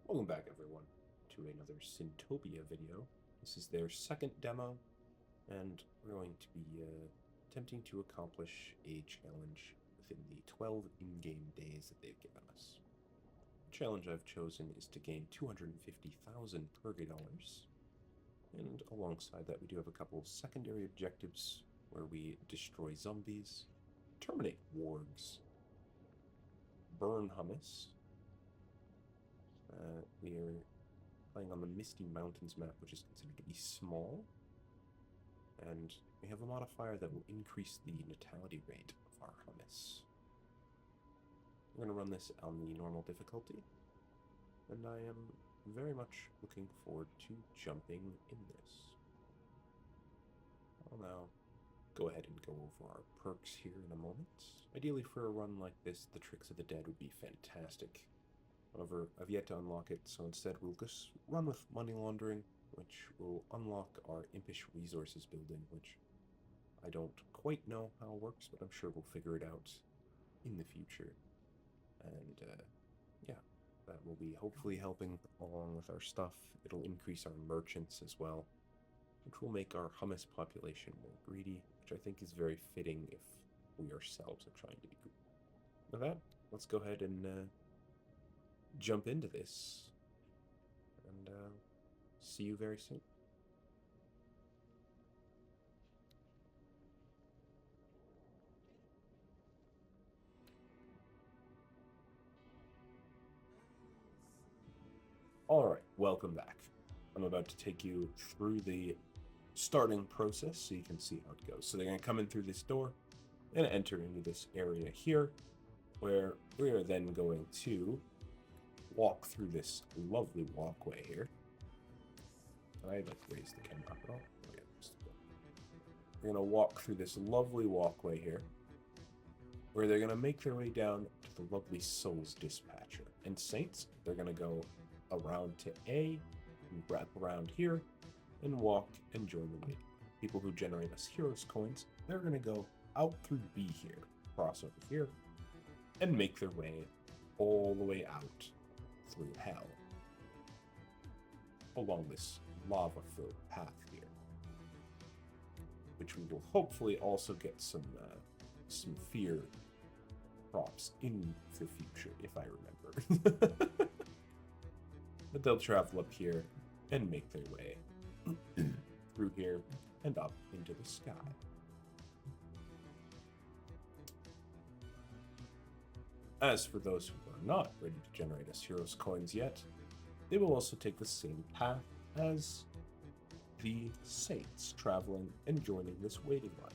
Welcome back, everyone, to another Sintopia video. This is their second demo, and we're going to be attempting to accomplish a challenge within the 12 in-game days that they've given us. The challenge I've chosen is to gain 250,000 Purgadollars, and alongside that we do have a couple secondary objectives where we destroy zombies, terminate wargs, burn humus. We are playing on the Misty Mountains map, which is considered to be small, and we have a modifier that will increase the natality rate of our humus. We're going to run this on the normal difficulty, and I am very much looking forward to jumping in this. I'll now go ahead and go over our perks here in a moment. Ideally, for a run like this, the Tricks of the Dead would be fantastic. However, I've yet to unlock it, so instead we'll just run with money laundering, which will unlock our impish resources building, which I don't quite know how it works, but I'm sure we'll figure it out in the future. And yeah, that will be hopefully helping along with our stuff. It'll increase our merchants as well, which will make our humus population more greedy, which I think is very fitting if we ourselves are trying to be greedy. With that, let's go ahead and jump into this, and see you very soon. Alright, welcome back. I'm about to take you through the starting process so you can see how it goes. So they're going to come in through this door and enter into this area here, where we are then going to walk through this lovely walkway here. I'd like to raise the camera up at all. Okay, we're going to walk through this lovely walkway here, where they're going to make their way down to the lovely Souls Dispatcher. And Saints, they're going to go around to A, and wrap around here, and walk and join the waiting. People who generate us Heroes coins, they're going to go out through B here, cross over here, and make their way all the way out through hell along this lava-filled path here, which we will hopefully also get some fear props in the future, if I remember. But they'll travel up here and make their way through here and up into the sky. As for those who are not ready to generate us Heroes coins yet, they will also take the same path as the Saints, traveling and joining this waiting line.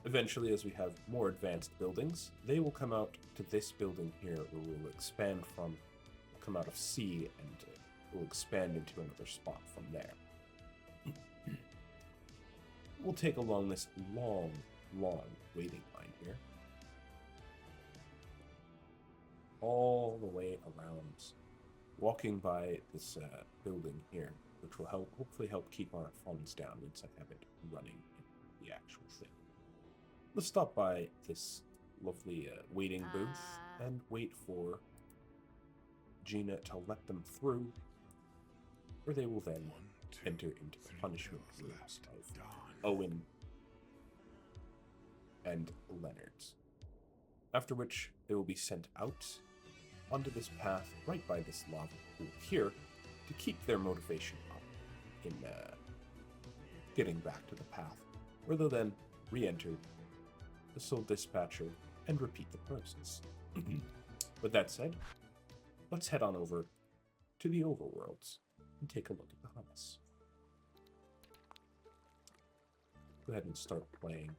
Eventually, as we have more advanced buildings, they will come out to this building here, where we will expand from, come out of C, and we'll expand into another spot from there. We'll take along this long waiting line here, all the way around, walking by this building here, which will hopefully help keep our funds down once I have it running in the actual thing. Let's stop by this lovely waiting booth and wait for Gina to let them through, where they will then enter into the punishment rooms of Owen and Leonard's. After which they will be sent out onto this path right by this lava pool here to keep their motivation up in getting back to the path, where they'll then re-enter the Soul Dispatcher and repeat the process. With that said, let's head on over to the overworlds and take a look at the humus. Go ahead and start playing.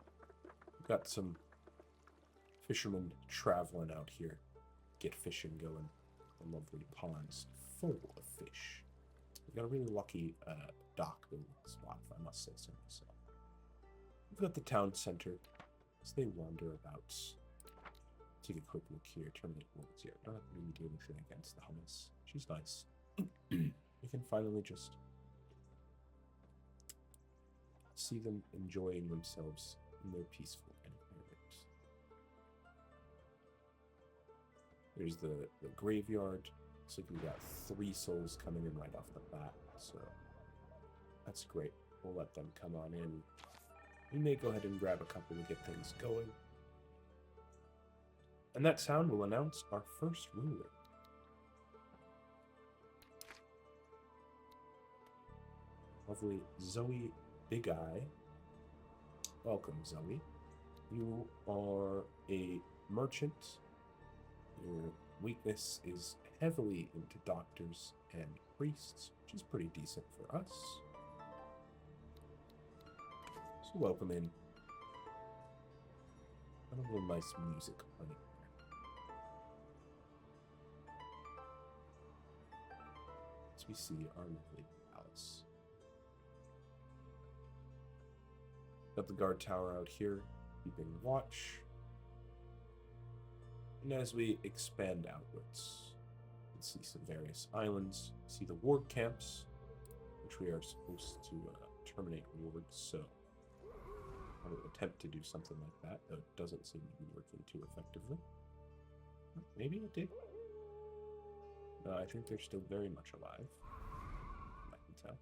We've got some fishermen traveling out here, get fishing going. The lovely ponds full of fish. We've got a really lucky dock building spot, if I must say so myself. We've got the town center as they wander about. Take a quick look here. Terminate wards here. Don't really do anything against the humus. She's nice. We can finally just see them enjoying themselves in their peaceful environment. There's the graveyard Looks like we got 3 souls coming in right off the bat, so that's great. We'll let them come on in. We may go ahead and grab a couple to get things going. And that sound will announce our first ruler. Lovely Zoe Big Eye. Welcome, Zoe. You are a merchant. Your weakness is heavily into doctors and priests, which is pretty decent for us. So welcome in. And a little nice music playing. As we see our lovely palace. Got the guard tower out here, keeping watch. And as we expand outwards, you can see some various islands. See the ward camps, which we are supposed to terminate wards, so I will attempt to do something like that, though it doesn't seem to be working too effectively. Maybe it did. No, I think they're still very much alive. I can tell.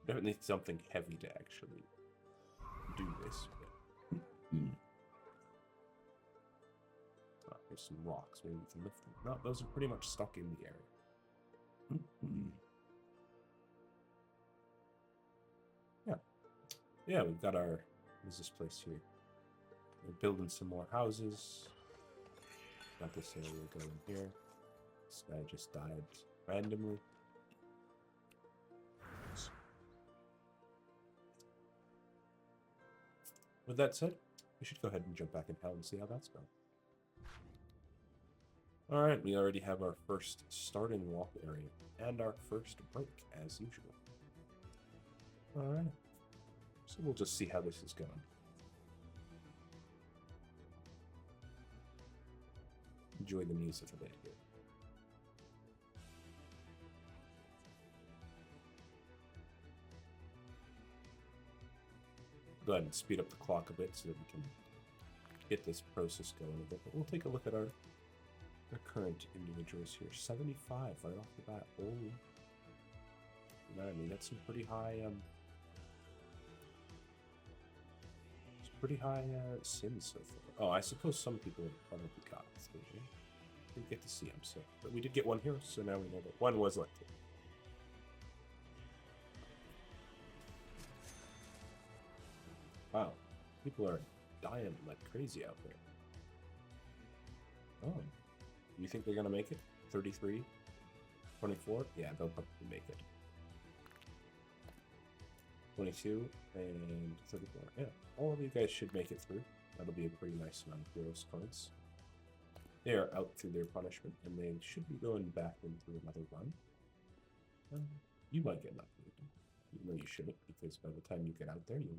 Definitely something heavy to actually do this with. There's some rocks. Maybe we can lift them. No, those are pretty much stuck in the area. Yeah. Yeah, we've got our... What is this place here? We're building some more houses. Got this area going here. This guy just died randomly. With that said, we should go ahead and jump back in hell and see how that's going. Alright, we already have our first starting walk area and our first break, as usual. Alright, so we'll just see how this is going. Enjoy the music a bit here. Go ahead and speed up the clock a bit so that we can get this process going a bit. But we'll take a look at our current individuals here. 75 right off the bat. Oh, man, we got some pretty high, sins so far. Oh, I suppose some people probably got through here. Didn't get to see them, so. But we did get one here, so now we know that one was elected. Wow, people are dying like crazy out there. Oh, you think they're gonna make it? 33, 24? Yeah, they'll probably make it. 22 and 34. Yeah, all of you guys should make it through. That'll be a pretty nice amount of heroes points. They are out through their punishment, and they should be going back in through another run. You might get lucky, even though you shouldn't, because by the time you get out there, you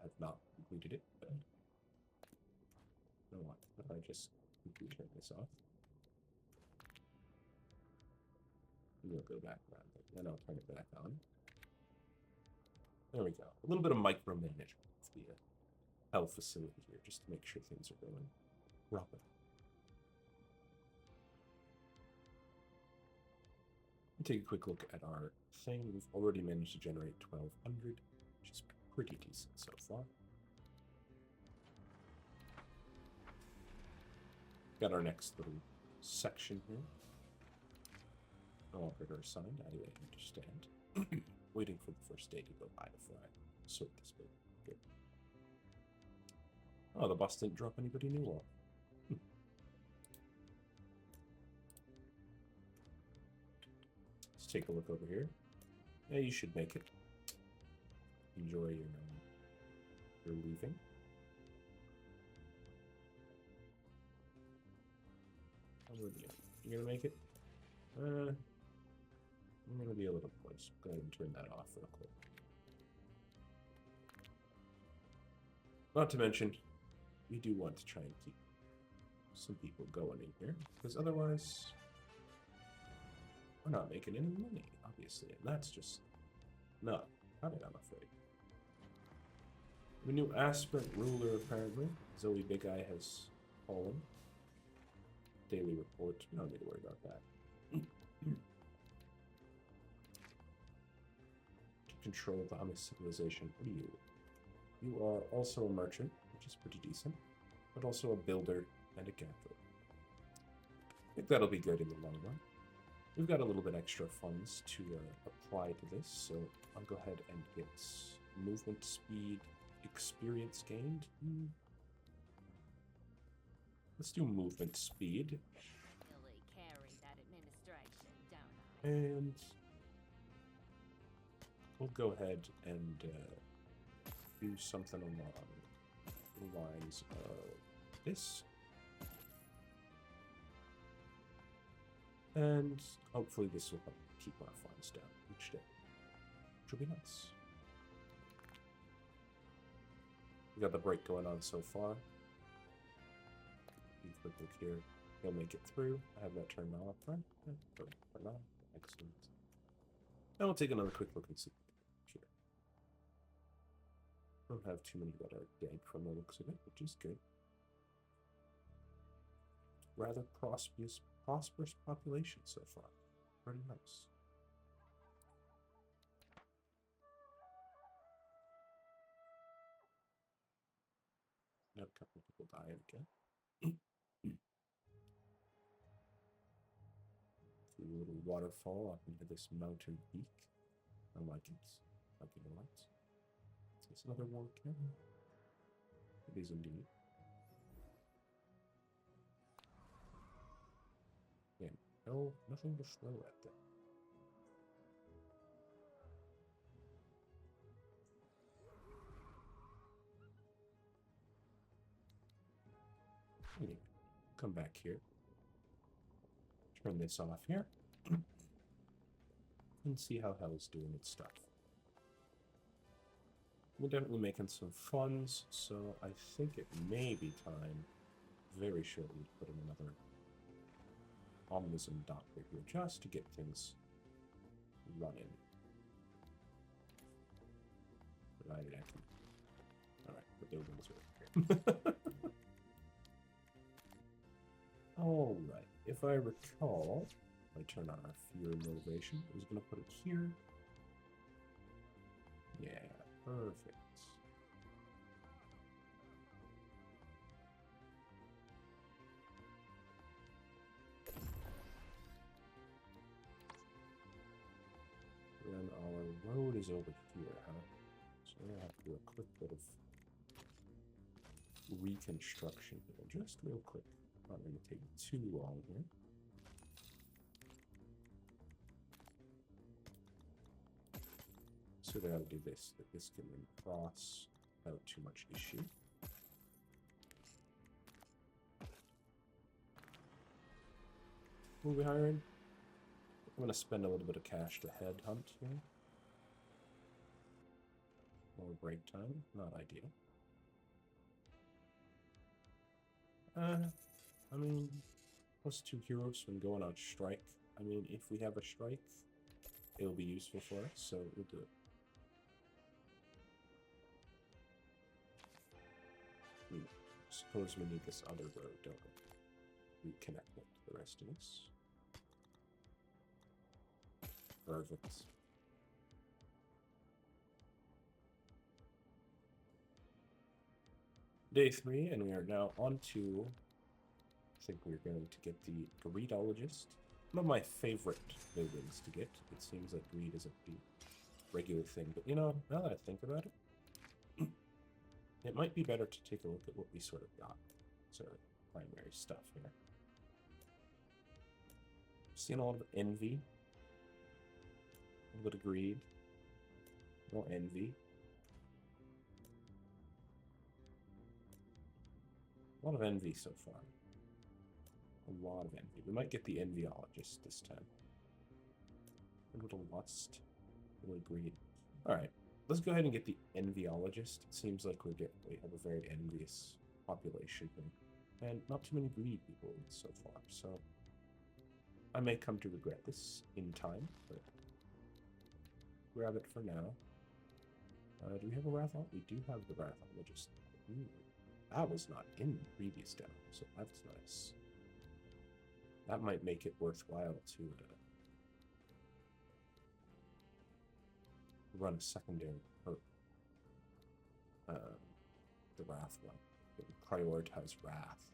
have not completed it. But you know what? If I just quickly turn this off, we'll go back around it, then I'll turn it back on. There we go. A little bit of micromanagement of the health facility here, just to make sure things are going proper. Take a quick look at our thing. We've already managed to generate 1,200, which is pretty decent so far. Got our next little section here. No operator assigned, I understand. Waiting for the first day to go by before I sort this bit. Good. Oh, the boss didn't drop anybody new off. Let's take a look over here. Yeah, you should make it. Enjoy your leaving. How would you? You gonna make it? I'm gonna be a little close. Go ahead and turn that off real quick. Not to mention, we do want to try and keep some people going in here, because otherwise we're not making any money, obviously, and that's just not happening, I'm afraid. The new aspirant ruler, apparently. Zoe Big Eye has fallen. Daily report. We don't need to worry about that. control the humus civilization. What are you? You are also a merchant, which is pretty decent, but also a builder and a gatherer. I think that'll be good in the long run. We've got a little bit extra funds to apply to this, so I'll go ahead and get movement speed, experience gained. Let's do movement speed. Really carry that administration, don't I? And we'll go ahead and do something along the lines of this. And hopefully this will help keep our funds down each day, which will be nice. We got the break going on so far. You quick look here. He'll make it through. I have that turned off, right? Yeah, turned on. Excellent. And we'll take another quick look and see. Here. Don't have too many that are dead from the looks of it, which is good. Rather prosperous population so far. Pretty nice. Got a couple of people dying again. A little waterfall up into this mountain peak. I like it. I like it a lot. It's another war camp. It is indeed. Yeah, no, nothing to throw at them. Anyway, come back here. Turn this off here. And see how Hell's doing its stuff. We're definitely making some funds, so I think it may be time very shortly to put in another omnism doctor here just to get things running. Provided I can. Alright, the buildings are here. Alright, if I recall, I turn on our fear motivation. I was going to put it here. Yeah, perfect. Then our road is over here, huh? So we're going to have to do a quick bit of reconstruction here, just real quick. Not going to take too long here. So that I'll do this, that this can then cross without too much issue. Who are we hiring? I'm going to spend a little bit of cash to head hunt here. More break time, not ideal. I mean, +2 heroes when going on strike. I mean, if we have a strike, it'll be useful for us, so we'll do it. Suppose we need this other road, don't we? Reconnect it to the rest of this. Perfect. Day 3, and we are now on to, I think we're going to get the Greedologist. One of my favorite buildings to get. It seems like greed is a pretty regular thing, but you know, now that I think about it, it might be better to take a look at what we sort of got. Sort of primary stuff here. Seeing a lot of envy, a little bit of greed, more envy. A lot of envy so far. A lot of envy. We might get the enviologist this time. A little lust, a little greed. Alright, let's go ahead and get the enviologist. It seems like we have a very envious population here. And not too many greed people so far, so I may come to regret this in time, but grab it for now. Do we have a Rathol? We do have the Rathologist. Ooh. That was not in the previous demo, so that's nice. That might make it worthwhile to run a secondary perk. The Wrath one. It would prioritize Wrath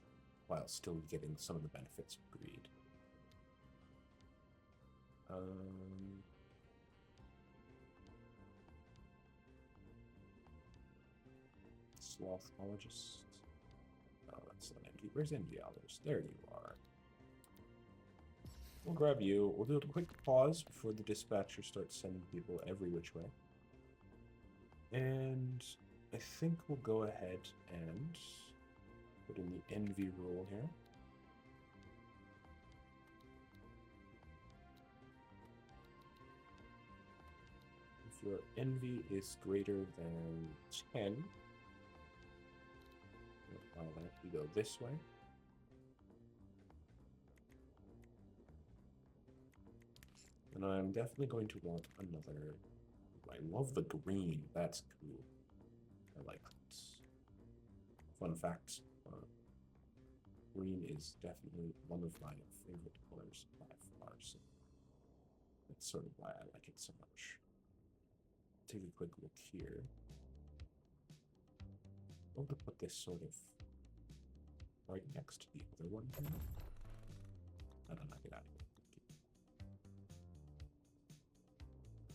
while still getting some of the benefits of Greed. Slothologist. Oh, that's not Envy. Where's Envyologist? There you are. We'll grab you. We'll do a quick pause before the dispatcher starts sending people every which way. And I think we'll go ahead and put in the Envy rule here. If your Envy is greater than 10, we go this way. And I'm definitely going to want another. I love the green. That's cool. I like that. Fun fact. Green is definitely one of my favorite colors by far. So that's sort of why I like it so much. Take a quick look here. I want to put this sort of right next to the other one here. I don't know, get out of here.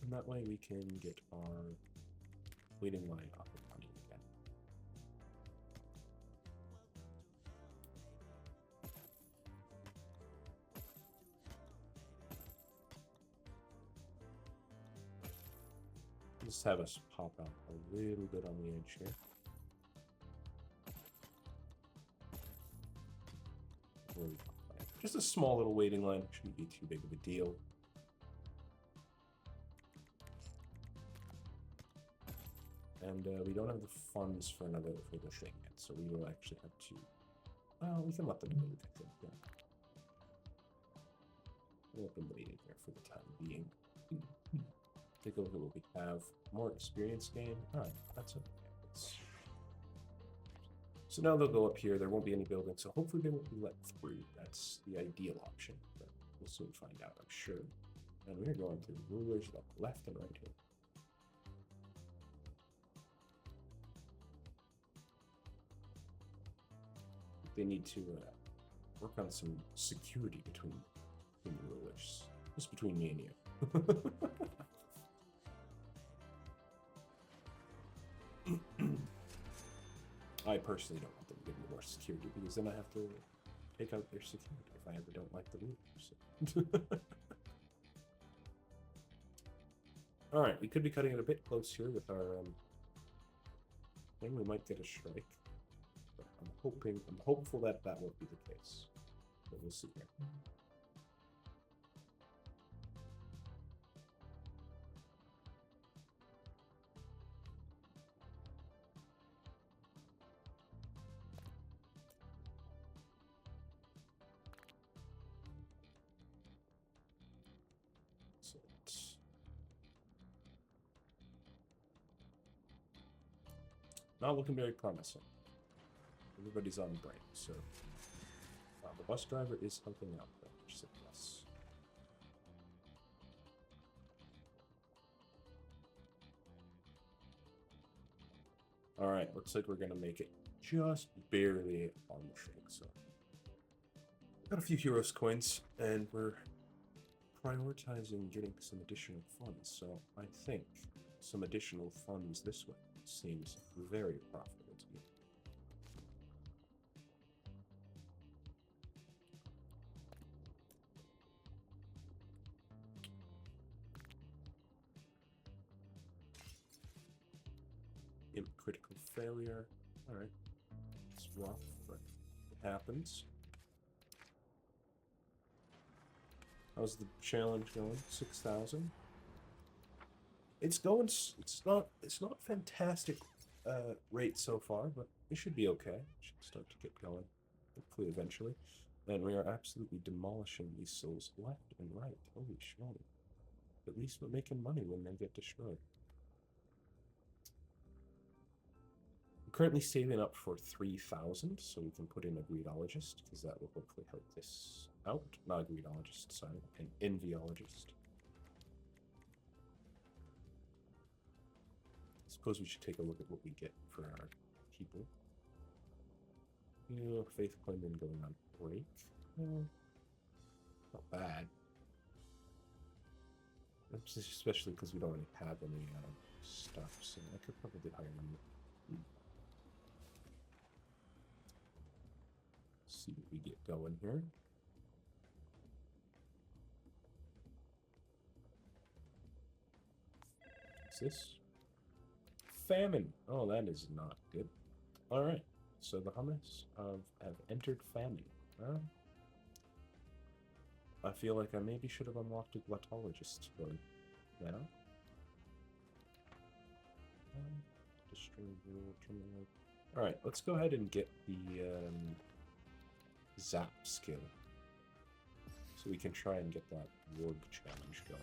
And that way we can get our waiting line up and running again. Just have us pop out a little bit on the edge here. Just a small little waiting line. Shouldn't be too big of a deal. And we don't have the funds for the thing yet, so we will actually have to. Well, we can let them move, I think. Yeah. We'll let them wait in here for the time being. Take a look at what we have. More experience gain. Alright, that's okay. So now they'll go up here. There won't be any buildings, so hopefully they won't be let through. That's the ideal option, but we'll soon find out, I'm sure. And we're going through rulers left and right here. They need to work on some security between the rulers. Just between me and you. I personally don't want them to give me more security because then I have to take out their security if I ever don't like the rulers. Alright, we could be cutting it a bit close here with our thing. We might get a strike. But I'm hopeful that that won't be the case. But we'll see here. Not looking very promising. Everybody's on break, so the bus driver is helping out, though, which is a plus. All right, looks like we're gonna make it just barely on the thing. So got a few heroes coins, and we're prioritizing getting some additional funds. So I think some additional funds this way seems very profitable to me. Critical failure. All right, it's rough, but it happens. How's the challenge going? 6,000. It's going. It's not fantastic rate so far, but it should be okay. It should start to get going, hopefully eventually. And we are absolutely demolishing these souls left and right. Holy shit! At least we're making money when they get destroyed. I'm currently saving up for 3,000, so we can put in a greedologist, because that will hopefully help this out. Not a greedologist, sorry, an envyologist. suppose we should take a look at what we get for our people. Faith Claimant going on break. Not bad. Especially because we don't really have any stuff, so I could probably hire them. See what we get going here. What's this? Famine. Oh, that is not good. All right. So the hummus have entered famine. I feel like I maybe should have unlocked a glottologist for now. Destroy rule, terminate. All right, let's go ahead and get the zap skill, so we can try and get that warg challenge going.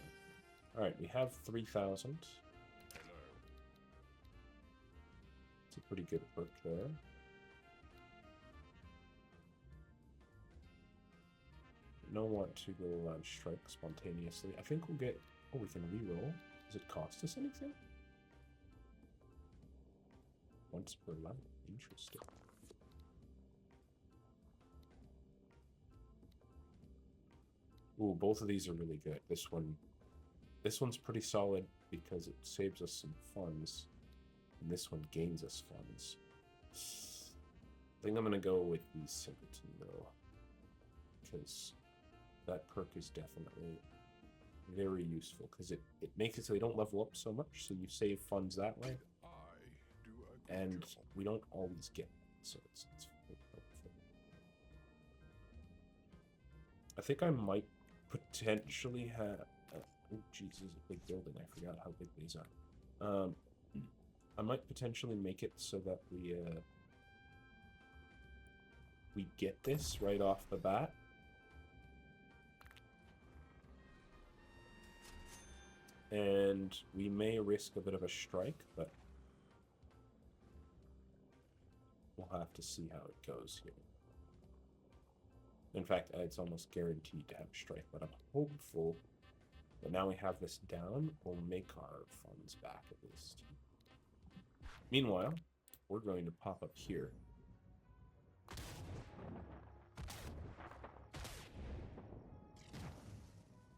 All right, we have 3,000. It's a pretty good perk there. Don't want to go around strike spontaneously. I think we'll get... Oh, we can reroll. Does it cost us anything? Once per month. Interesting. Ooh, both of these are really good. This one's pretty solid because it saves us some funds. And this one gains us funds. I think I'm going to go with the Simpleton, though. Because that perk is definitely very useful. Because it makes it so they don't level up so much. So you save funds that way. And we don't always get it. So it's helpful. I think I might potentially have... oh, jeez, this is a big building. I forgot how big these are. I might potentially make it so that we get this right off the bat. And we may risk a bit of a strike, but we'll have to see how it goes here. In fact, it's almost guaranteed to have a strike, but I'm hopeful that now we have this down, we'll make our funds back at least. Meanwhile, we're going to pop up here.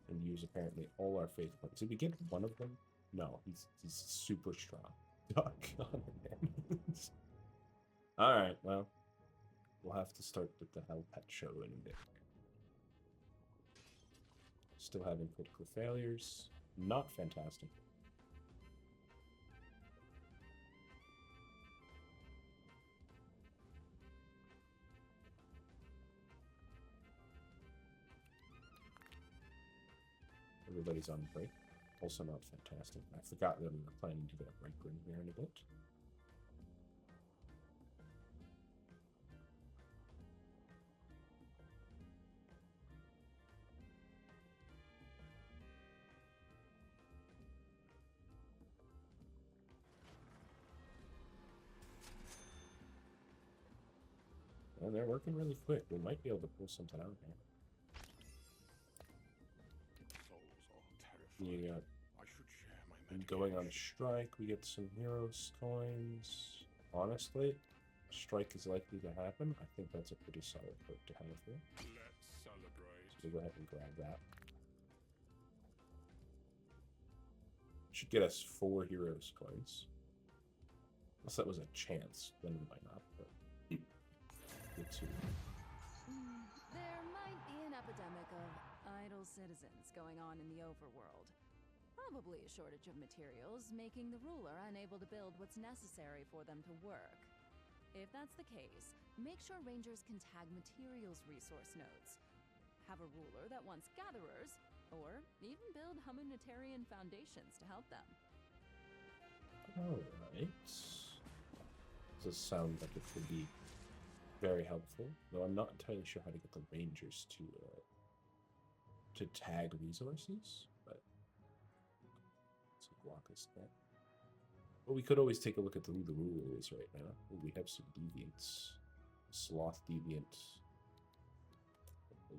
And use apparently all our faith points. Did we get one of them? No, he's super strong. Duck on him. Alright, well, we'll have to start with the Hell Pet show in a bit. Still having critical failures. Not fantastic. Everybody's on break. Also not fantastic. I forgot that we were planning to get a break room here in a bit. And they're working really quick. We might be able to pull something out here. You got going on a strike. We get some heroes coins. Honestly, strike is likely to happen. I think that's a pretty solid perk to have here. Let's celebrate. So we'll go ahead and grab that. Should get us 4 heroes coins. Unless that was a chance, then we might not. But good too. There might be an epidemic of idle citizens going on in the overworld. Probably a shortage of materials, making the ruler unable to build what's necessary for them to work. If that's the case, make sure rangers can tag materials resource nodes. Have a ruler that wants gatherers, or even build humanitarian foundations to help them. Alright. This sounds like it could be very helpful, though I'm not entirely sure how to get the rangers to tag resources, but let's block us that. But we could always take a look at who the ruler is right now. Ooh, we have some deviants. Sloth deviant.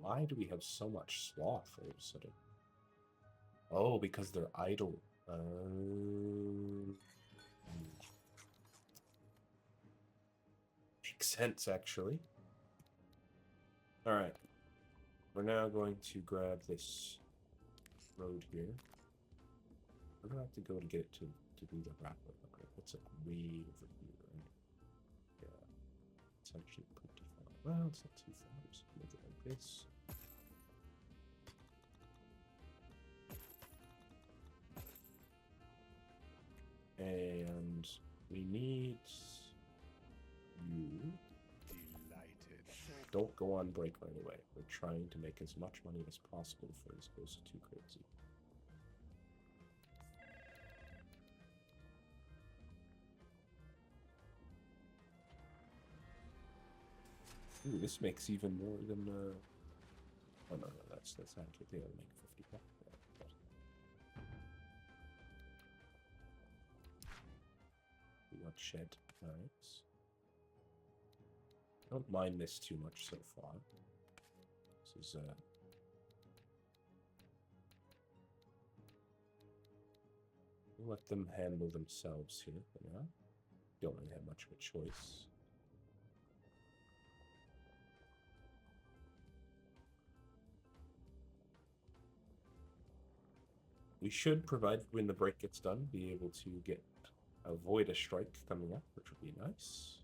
Why do we have so much sloth all of a sudden? Oh, because they're idle. sense, actually. Alright. We're now going to grab this road here. We're going to have to go to get it to do the rapid. It's like way over here, right? Yeah. It's actually pretty far. Well, it's not too far. Just make it like this. And we need you. Delighted. Don't go on break right away. We're trying to make as much money as possible before this goes too crazy. Ooh, this makes even more than oh no, that's actually they only make 50 bucks. We got shed. Nice. I don't mind this too much so far. This is we'll let them handle themselves here for now. Don't really have much of a choice. We should, provided when the break gets done, be able to avoid a strike coming up, which would be nice.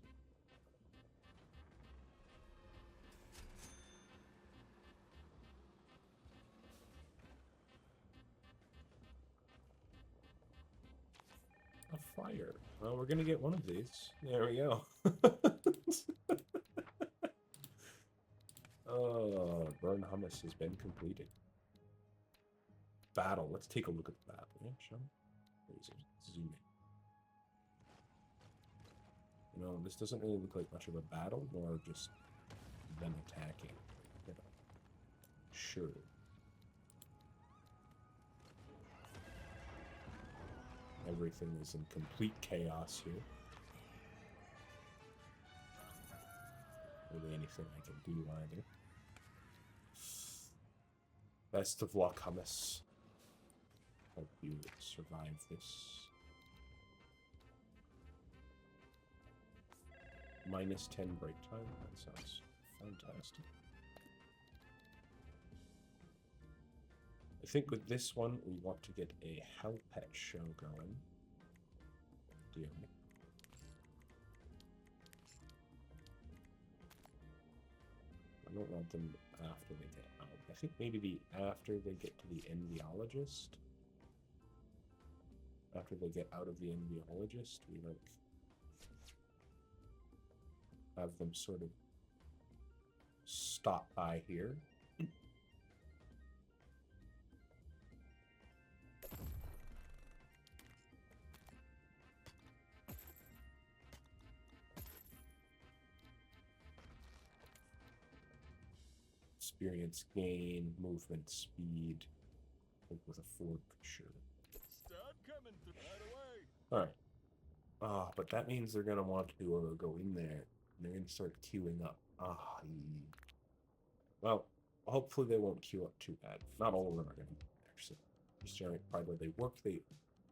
A fire. Well, we're gonna get one of these. There we go. Oh, burn hummus has been completed. Battle. Let's take a look at the battle. Yeah, sure. Zoom in. You know, this doesn't really look like much of a battle, more just them attacking. You know. Sure. Everything is in complete chaos here. Really anything I can do either. Best of luck, hummus. Hope you survive this. -10 break time. That sounds fantastic. I think with this one, we want to get a Hell Pet show going. Dearly. I don't want them after they get out. I think maybe after they get to the Enviologist. After they get out of the Enviologist, we like have them sort of stop by here. Experience gain, movement speed, like with a fork, sure. Start coming right away. Alright. Ah, but that means they're gonna want to go in there. And they're gonna start queuing up. Well, hopefully they won't queue up too bad. Not all of them are gonna actually. Just generate pride where they work. They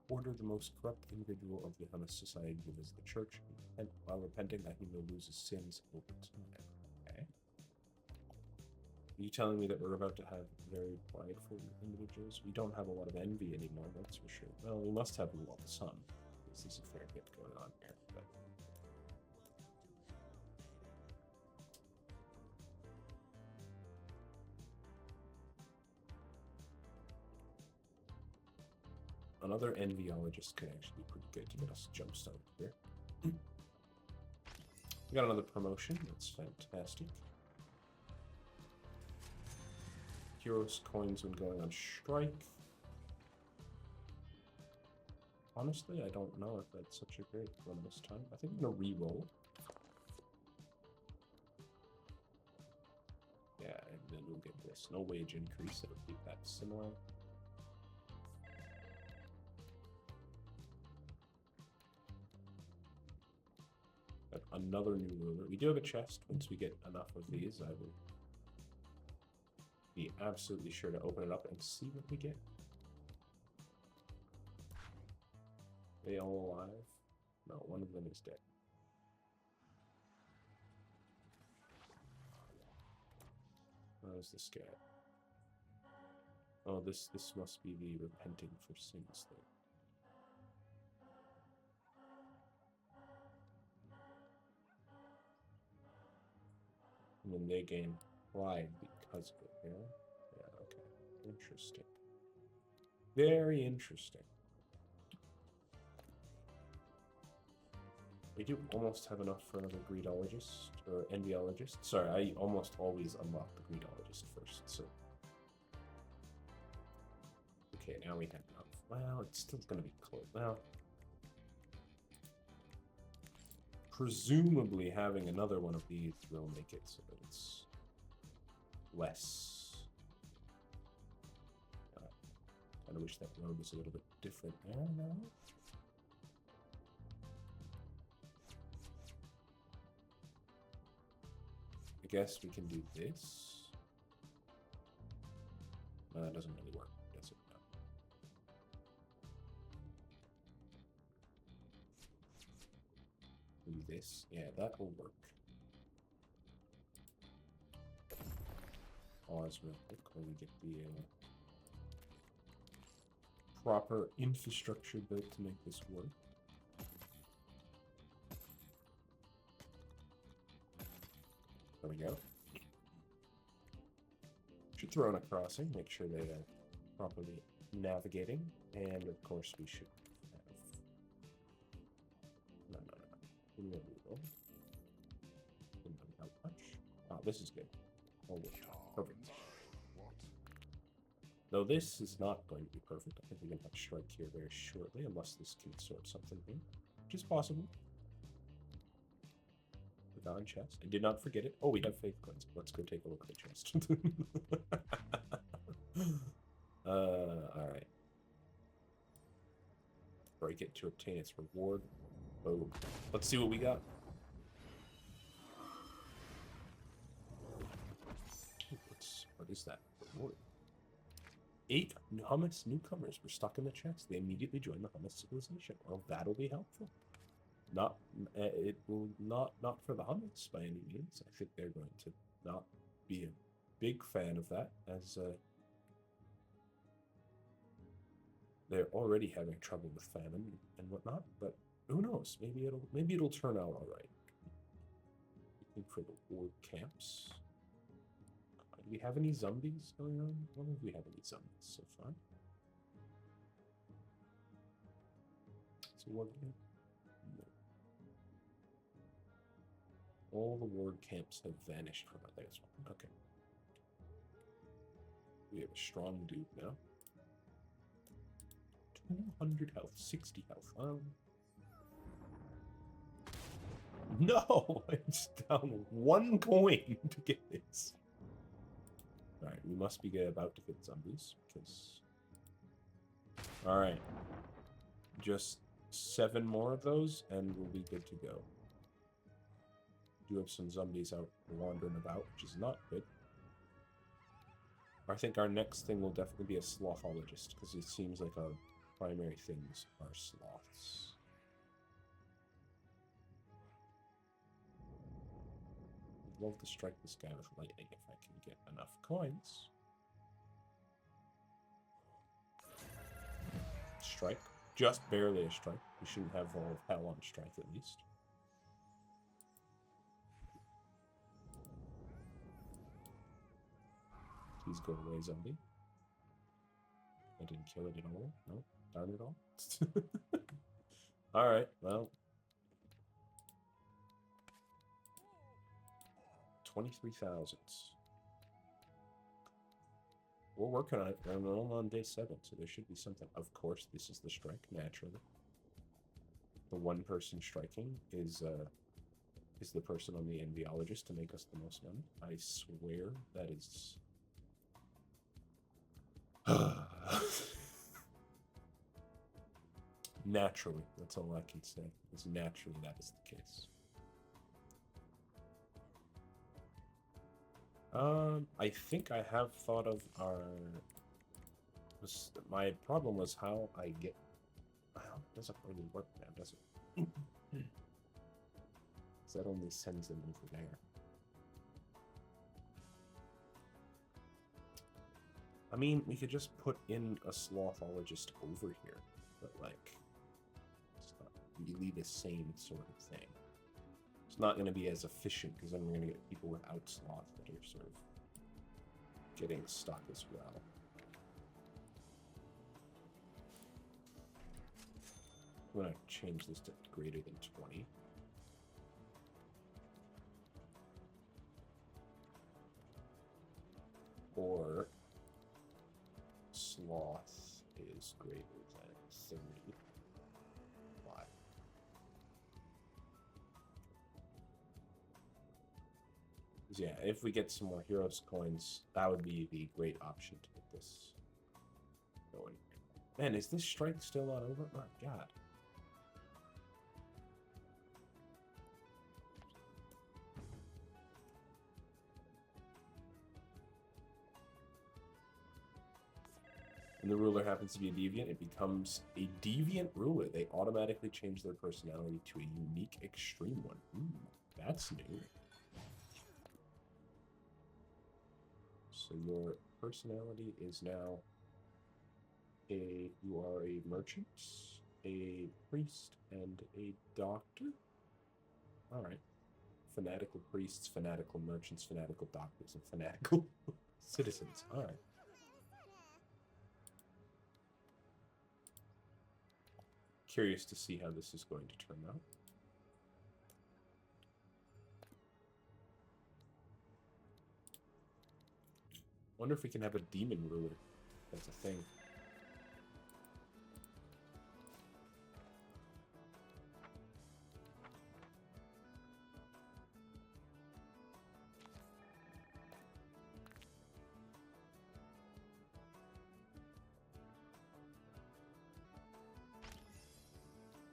order the most corrupt individual of the Hummus society who is the church, and while repenting that he will lose his sins over time. Okay. Are you telling me that we're about to have very prideful individuals? We don't have a lot of envy anymore, that's for sure. Well, we must have a lot of sun. This is a fair bit going on here. But another enviologist could actually be pretty good to get us jump started here. We got another promotion. That's fantastic. Heroes coins when going on strike. Honestly, I don't know if that's such a great one this time. I think I'm gonna re-roll. Yeah, and then we'll get this. No wage increase, it'll keep that similar. Got another new ruler. We do have a chest. Once we get enough of these, I will be absolutely sure to open it up and see what we get. They all alive? No, one of them is dead. How's this guy? Oh, this must be the repenting for sins thing. And then they gain pride because of it, yeah? Yeah, okay. Interesting. Very interesting. We do almost have enough for another greedologist, or enviologist. Sorry, I almost always unlock the greedologist first, so... Okay, now we have enough. Well, it's still gonna be close. Well... Presumably having another one of these will make it so that it's... less... I kinda wish that road was a little bit different there, no? I guess we can do this. No, that doesn't really work, does it? No. Do this. Yeah, that will work. Pause real quick when we get the proper infrastructure built to make this work. There we go. Should throw in a crossing, make sure they are properly navigating, and of course we should have... No. Didn't help much. Ah, this is good. Oh, perfect. Though this is not going to be perfect. I think we're going to have to strike here very shortly, unless this can sort something here, which is possible. On chest. I did not forget it. Oh, we have faith coins. Let's go take a look at the chest. Alright. Break it to obtain its reward. Oh. Let's see what we got. What is that? Reward. 8 hummus newcomers were stuck in the chest. They immediately joined the hummus civilization. Well, that'll be helpful. It will not for the hummus by any means. I think they're going to not be a big fan of that, as they're already having trouble with famine and whatnot. But who knows? Maybe it'll turn out all right. Looking for the ward camps. Do we have any zombies going on? I don't know if we have any zombies so far. So what? All the ward camps have vanished from it. There's one. Okay. We have a strong dude now. 200 health, 60 health. No! It's down 1 coin to get this. Alright, we must be about to get zombies, because... Alright. Just 7 more of those, and we'll be good to go. Do have some zombies out wandering about, which is not good. I think our next thing will definitely be a slothologist, because it seems like our primary things are sloths. I'd love to strike this guy with lightning if I can get enough coins. Strike. Just barely a strike. We shouldn't have all of hell on strike at least. Please go away, zombie. I didn't kill it at all. No, darn it all. Alright, well. 23,000. We're working on it. We're on day 7, so there should be something. Of course, this is the strike, naturally. The one person striking is the person on the enviologist to make us the most money. I swear that is... Naturally, that's all I can say. Is naturally that is the case. I think I have thought of our... My problem was how I get... Well, it doesn't really work now, does it? That only sends them over there. I mean, we could just put in a slothologist over here, but like, it's not really the same sort of thing. It's not going to be as efficient because then we're going to get people without sloth that are sort of getting stuck as well. I'm going to change this to greater than 20. Or sloth is greater than 35. Yeah, if we get some more heroes coins, that would be the great option to get this going. Man, is this strike still not over? Oh, God. When the ruler happens to be a deviant, it becomes a deviant ruler. They automatically change their personality to a unique extreme one. That's new. So your personality is now you are a merchant, a priest, and a doctor? Alright. Fanatical priests, fanatical merchants, fanatical doctors, and fanatical citizens. Alright. Curious to see how this is going to turn out. Wonder if we can have a demon ruler. That's a thing.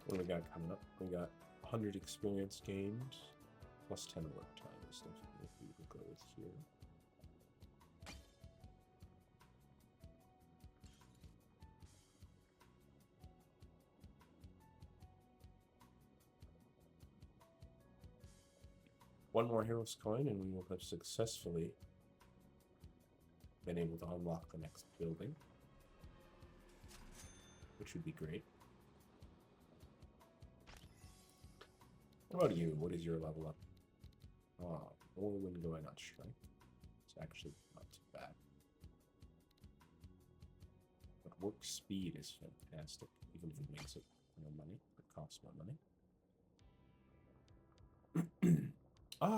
What do we got coming up? We got 100 experience gained, plus 10 work time. Is definitely what we will go with here. One more hero's coin, and we will have successfully been able to unlock the next building, which would be great. What about you? What is your level up? Oh, more when going on strike. It's actually not too bad. But work speed is fantastic, even if it makes it more money. It costs more money.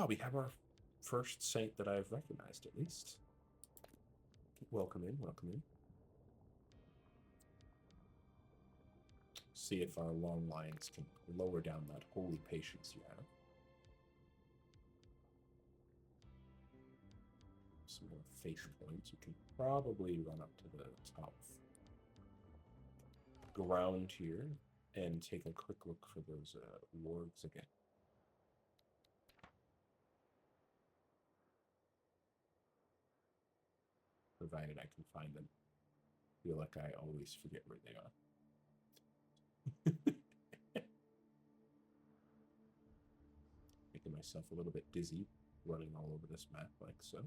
We have our first saint that I've recognized, at least. Welcome in, welcome in. See if our long lines can lower down that holy patience you have. Some more faith points. You can probably run up to the top ground here and take a quick look for those wargs again. Provided I can find them. I feel like I always forget where they are. Making myself a little bit dizzy running all over this map like so.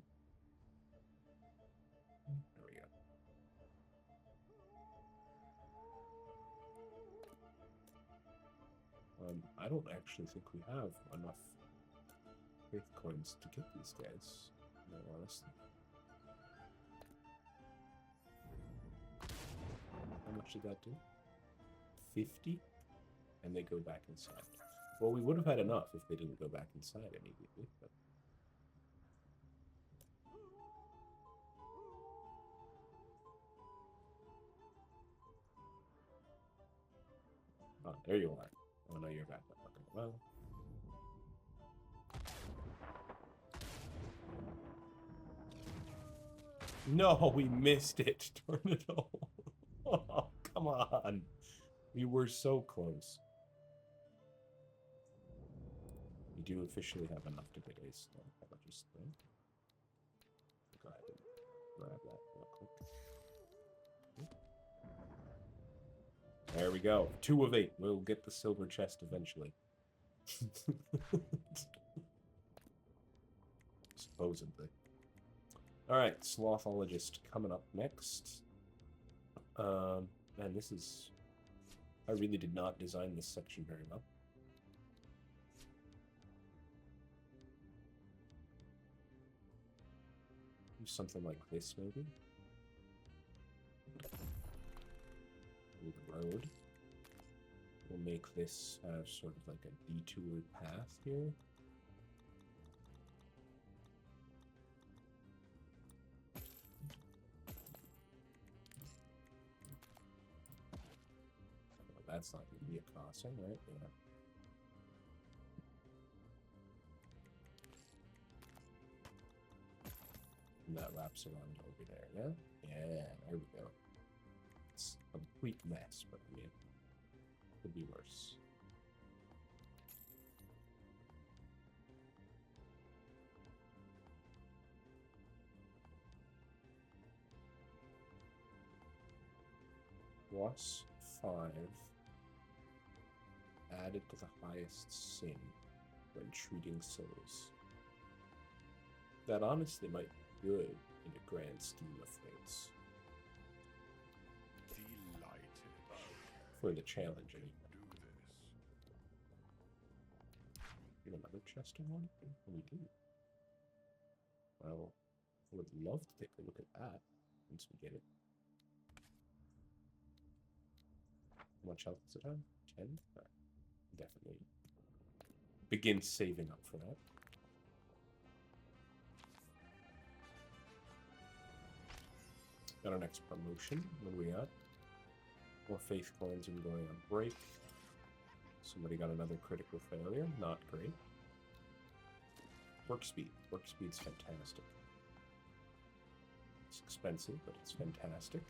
There we go. I don't actually think we have enough faith coins to get these guys, no, honestly. How much did that do? 50? And they go back inside. Well, we would have had enough if they didn't go back inside immediately, but... Oh, there you are. Oh, no, you're back. Okay, well... No, we missed it. Turn it off. Oh, come on. We were so close. We do officially have enough to get a sloth. I'll just go ahead and grab that real quick. There we go. 2 of 8. We'll get the silver chest eventually. Supposedly. Alright, Slothologist coming up next. Man, this is... I really did not design this section very well. Do something like this, maybe? With a road. We'll make this have sort of like a detoured path here. Well, that's not going to be a crossing, right? Yeah. And that wraps around over there, yeah? Yeah, there we go. It's a complete mess, but I mean, could be worse. Plus 5 added to the highest sin when treating souls. That honestly might be good in a grand scheme of things. Delighted. For the challenge, anyway. Do this. Get another chest or one? We do. Well, I would love to take a look at that once we get it. How much health is it on? 10? Right. Definitely begin saving up for that. Got our next promotion. What do we got? More faith coins and going on break. Somebody got another critical failure. Not great. Work speed. Work speed's fantastic. It's expensive, but it's fantastic.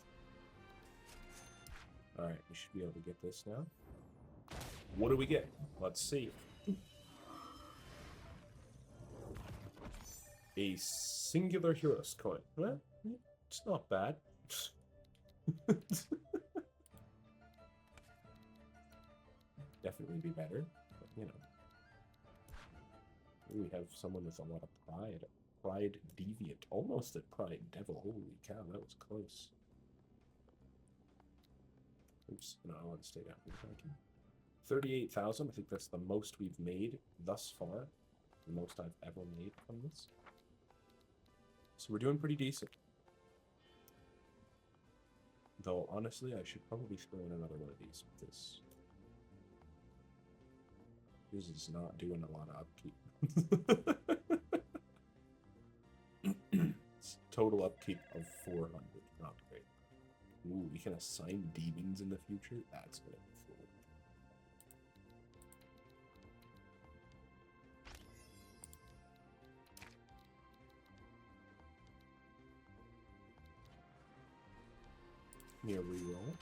Alright, we should be able to get this now. What do we get? Let's see. A singular hero's coin. Well, it's not bad. Definitely be better, but you know. We have someone with a lot of pride. Pride deviant. Almost a pride devil. Holy cow, that was close. Oops, no, I want to stay down here. Thank you. 38,000. I think that's the most we've made thus far. The most I've ever made from this. So we're doing pretty decent. Though, honestly, I should probably throw in another one of these because this is not doing a lot of upkeep. Total upkeep of 400. Not great. Ooh, we can assign demons in the future? That's gonna be cool. Give me a reroll.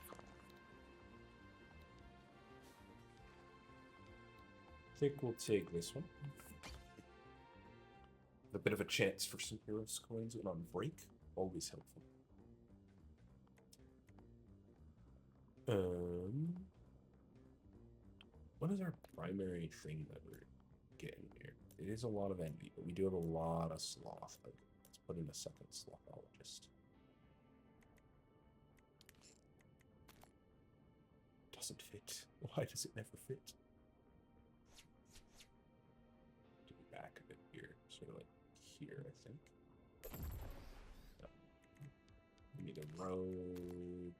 I think we'll take this one. A bit of a chance for some heroes coins and on break. Always helpful. What is our primary thing that we're getting here? It is a lot of envy, but we do have a lot of sloth. Let's put in a second slothologist. Doesn't fit. Why does it never fit? To be back a bit here, sort of like here, I think. No. We need a road.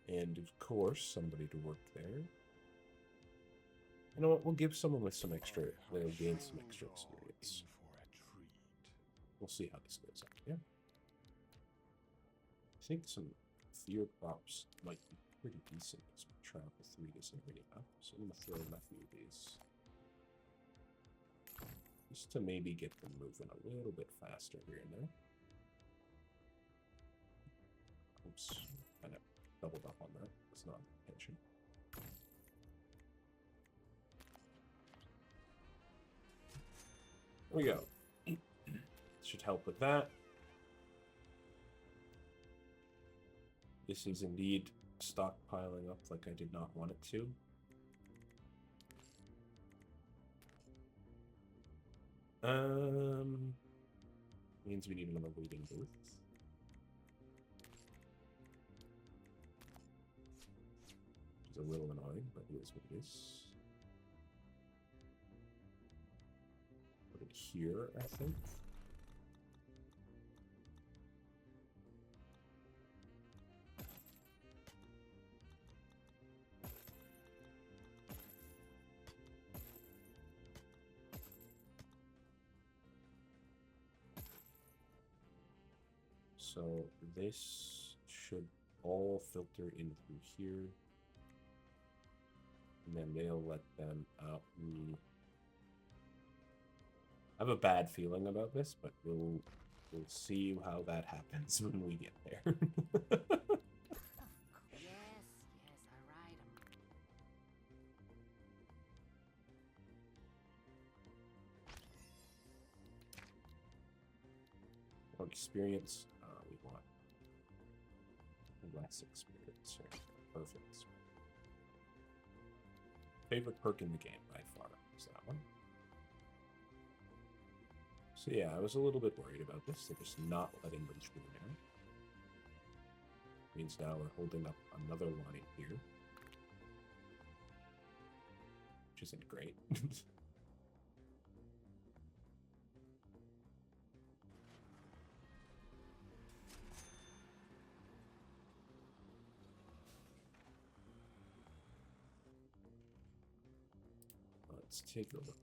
And of course, somebody to work there. You know what? We'll give someone with some extra. They'll gain some extra experience. We'll see how this goes out. Yeah. I think some fear props might be pretty decent as we travel through this area. So I'm going to throw in a few of these. Just to maybe get them moving a little bit faster here and there. Oops. Kind of doubled up on that. It's not intention. There we go. Should help with that. This is indeed stockpiling up like I did not want it to. Means we need another waiting booth. Which is a little annoying, but it is what it is. Put it here, I think. So this should all filter in through here. And then they'll let them out. I have a bad feeling about this, but we'll see how that happens when we get there. Yes, I ride 'em. More experience. We want less experience. Here. Perfect. Favorite perk in the game by far is that one. So yeah, I was a little bit worried about this. They're just not letting them through now. Means now we're holding up another line here. Which isn't great. Let's take a look.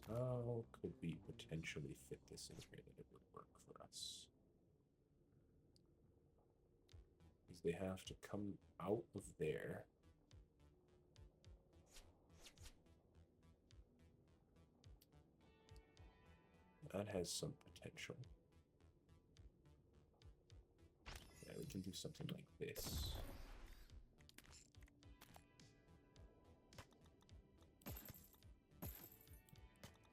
How could we potentially fit this in here that it would work for us? Because they have to come out of there. That has some potential. Yeah, we can do something like this.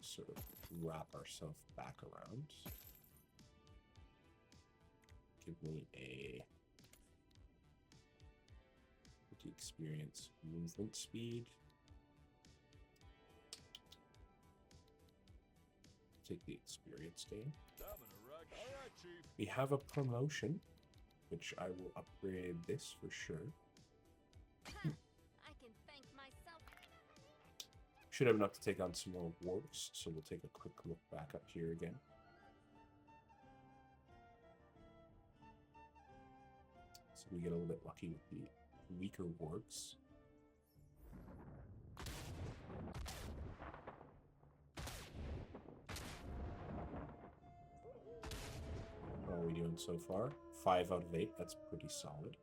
Sort of wrap ourselves back around. Give me a experience movement speed. Take the experience gain. Alright, Chief. We have a promotion, which I will upgrade this for sure. I can thank myself. Should have enough to take on some more warps, so we'll take a quick look back up here again. So we get a little bit lucky with the weaker warps. How are we doing so far? 5 out of 8, that's pretty solid.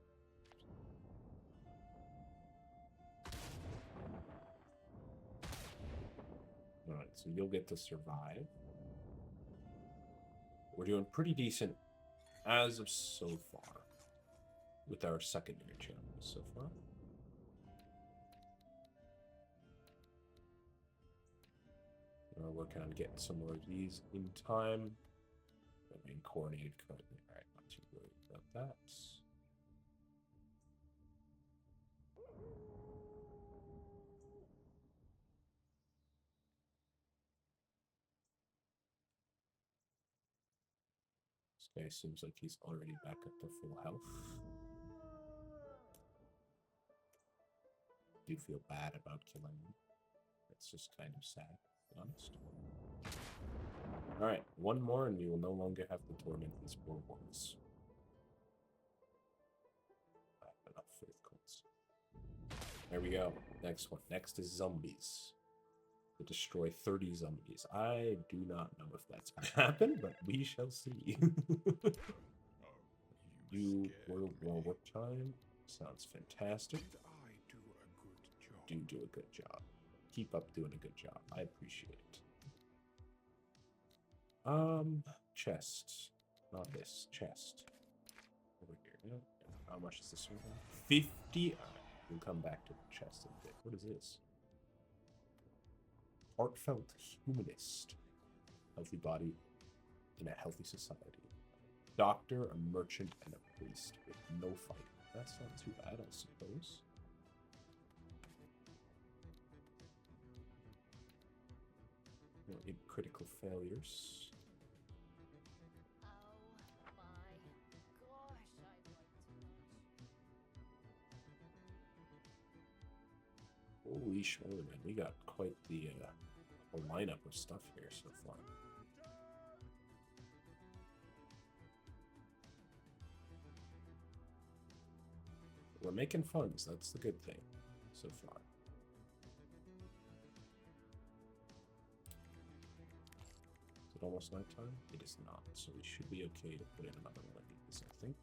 Alright, so you'll get to survive. We're doing pretty decent as of so far. With our secondary channels so far. We're working on getting some more of these in time. I mean, coordinated currently. Alright, not too worried about that. This guy seems like he's already back up to full health. I do feel bad about killing him. It's just kind of sad, to be honest. Alright, one more and we will no longer have to torment these poor ones. I have enough faith coins. There we go. Next one. Next is zombies. To destroy 30 zombies. I do not know if that's going to happen, but we shall see. You World War work time. Sounds fantastic. Do a good job. Keep up doing a good job. I appreciate it. Chest. Not this. Chest. Over here. Yeah. How much is this one? 50? Alright. We'll come back to the chest in a bit. What is this? Heartfelt humanist. Healthy body in a healthy society. Doctor, a merchant, and a priest with no fighting. That's not too bad, I suppose. No critical failures. Oh my gosh, I like too much. Holy schmoly, man. We got quite the a lineup of stuff here so far. We're making funds. That's the good thing so far. Is it almost nighttime? It is not, so we should be okay to put in another one of these, I think.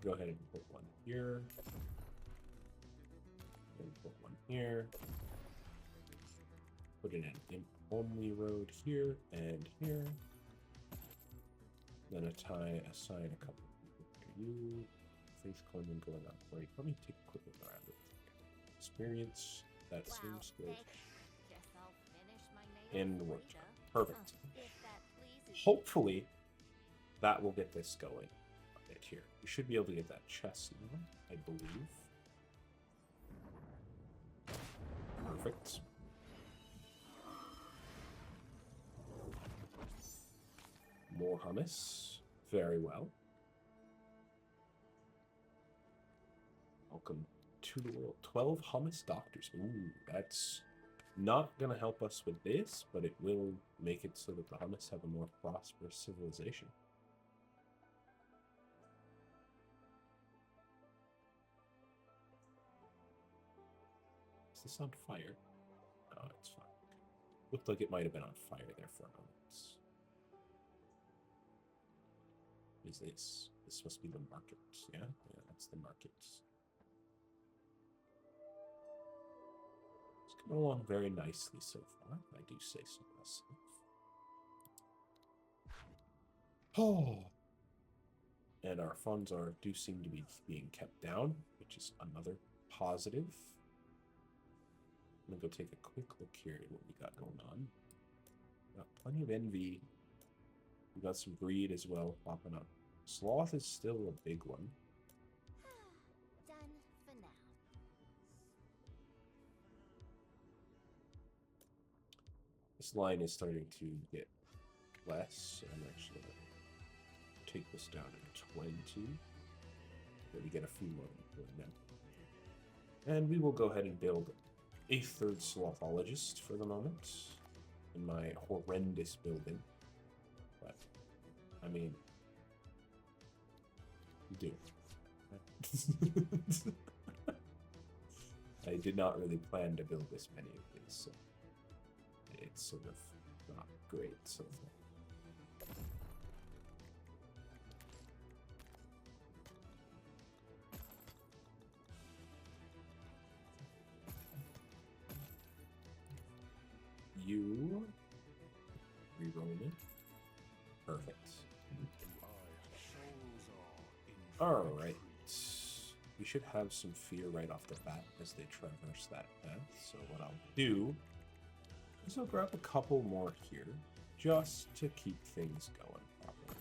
Go ahead and put one here. And put one here. Put in an imp-only road here and here. Then assign a couple of people for you. Faith claiming going on break. Let me take a quick look around it. Experience. That seems good. And workshop. Perfect. Hopefully, that will get this going a bit here. We should be able to get that chest now, I believe. Perfect. More hummus. Very well. Welcome to the world. 12 hummus doctors. Ooh, that's not going to help us with this, but it will make it so that the hummus have a more prosperous civilization. Is this on fire? Oh, it's fine. Looked like it might have been on fire there for a moment. What is this? This must be the market. Yeah, that's the market. It's coming along very nicely so far. I do say so myself. Oh, and our funds do seem to be being kept down, which is another positive. I'm gonna go take a quick look here at what we got going on. Got plenty of envy. We got some greed as well popping up. Sloth is still a big one. Done for now. This line is starting to get less. I'm actually going to take this down to 20. Maybe get a few more now. And we will go ahead and build a third slothologist for the moment in my horrendous building. But, I mean, do. I did not really plan to build this many of these, so it's sort of not great so far. You reroll it. Perfect. Alright. We should have some fear right off the bat as they traverse that path. So what I'll do is I'll grab a couple more here just to keep things going properly.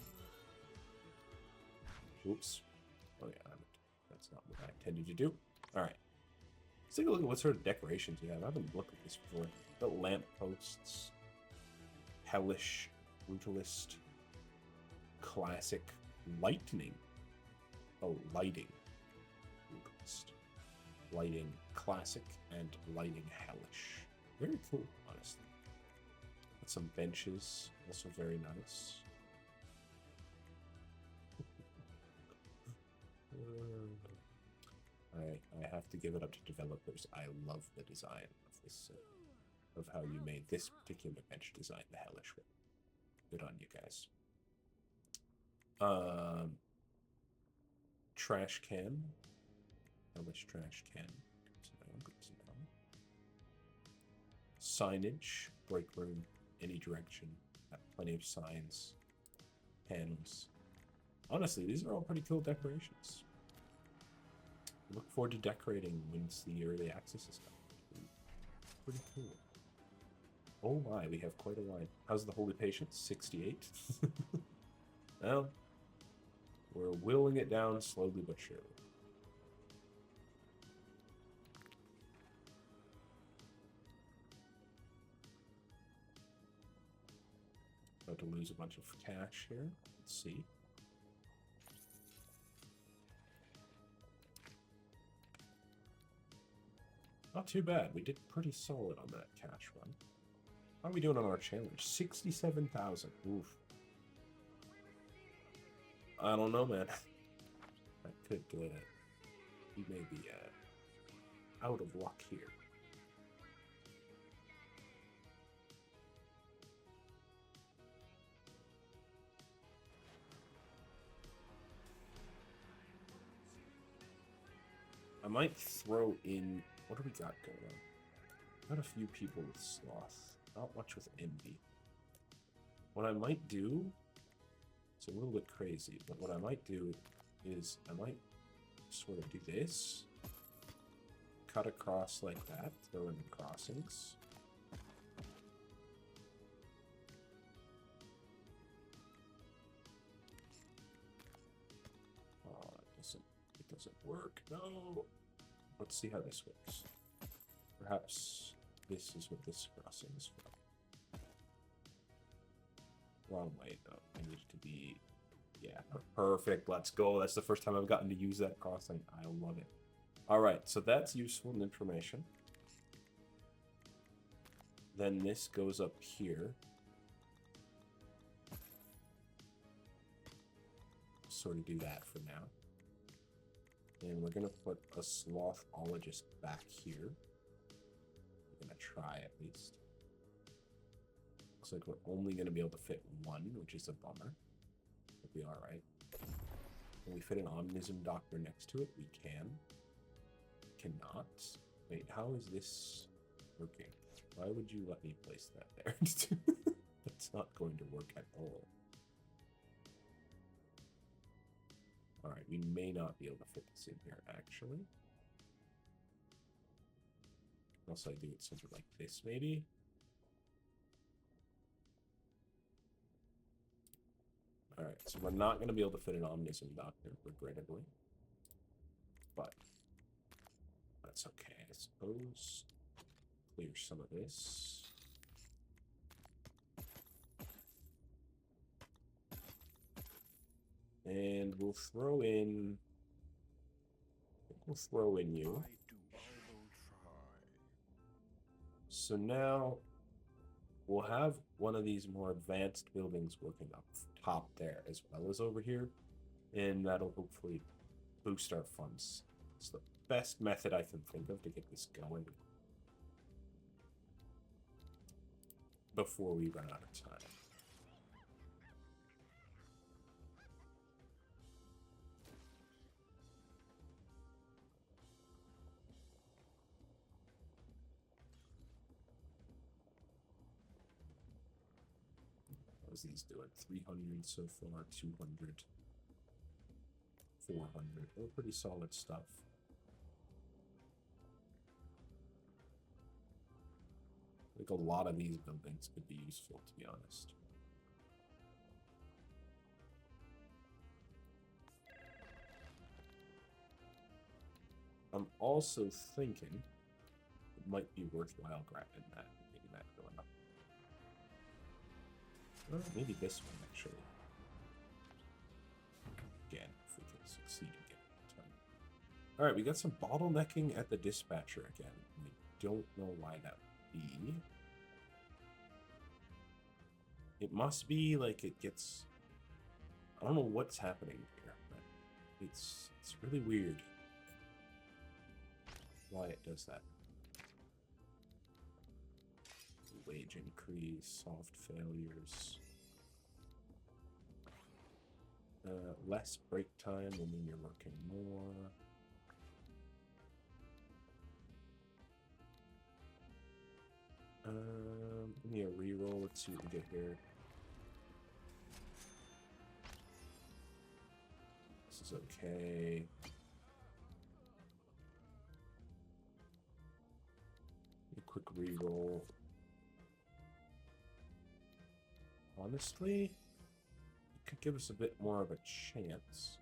Oops. Oh yeah, that's not what I intended to do. Alright. Let's take a look at what sort of decorations we have. I haven't looked at this before. The lampposts, Hellish, Brutalist, Classic, Lightning. Oh, Lighting, Brutalist, Lighting, Classic, and Lighting, Hellish. Very cool, honestly. Got some benches, also very nice. I have to give it up to developers. I love the design of this, of how you made this particular bench design, the Hellish one. Good on you guys. Trash can. Hellish trash can. Good to know. Signage. Break room. Any direction. Got plenty of signs. Panels. Honestly, these are all pretty cool decorations. Look forward to decorating once the early access is done. Pretty cool. Oh my, we have quite a line. How's the holy patient? 68. Well, we're whittling it down slowly but surely. About to lose a bunch of cash here. Let's see. Not too bad. We did pretty solid on that cash run. How are we doing on our challenge? 67,000. Oof. I don't know, man. I could, we may be out of luck here. I might throw in... What do we got going on? Got a few people with sloth. Not much with envy. What I might do... It's a little bit crazy, but what I might do is I might sort of do this. Cut across like that. Throw in the crossings. Oh, it doesn't work. No! Let's see how this works. Perhaps this is what this crossing is from. Wrong way, though. I need it to be... Yeah, perfect. Let's go. That's the first time I've gotten to use that crossing. I love it. Alright, so that's useful information. Then this goes up here. Sort of do that for now. And we're going to put a slothologist back here. We're going to try at least. Looks like we're only going to be able to fit one, which is a bummer. It'll be alright. Can we fit an omnism doctor next to it? We can. Cannot. Wait, how is this working? Why would you let me place that there? That's not going to work at all. Alright, we may not be able to fit this in here, actually. Unless I do it something like this, maybe? Alright, so we're not going to be able to fit an Omnism Doctor, regrettably. But that's okay, I suppose. Clear some of this. And we'll throw in... We'll throw in you. So now we'll have one of these more advanced buildings working up top there as well as over here. And that'll hopefully boost our funds. It's the best method I can think of to get this going before we run out of time. How's these doing? 300 so far, 200, 400. They're pretty solid stuff. I think a lot of these buildings could be useful, to be honest. I'm also thinking it might be worthwhile grabbing that and getting that going up. Or maybe this one, actually. Again, if we can succeed in getting it done. Alright, we got some bottlenecking at the dispatcher again. We don't know why that would be. It must be like it gets... I don't know what's happening here, but it's really weird why it does that. Wage increase, soft failures. Less break time will mean you're working more. Give me a reroll. Let's see what we get here. This is okay. A quick reroll. honestly, it could give us a bit more of a chance.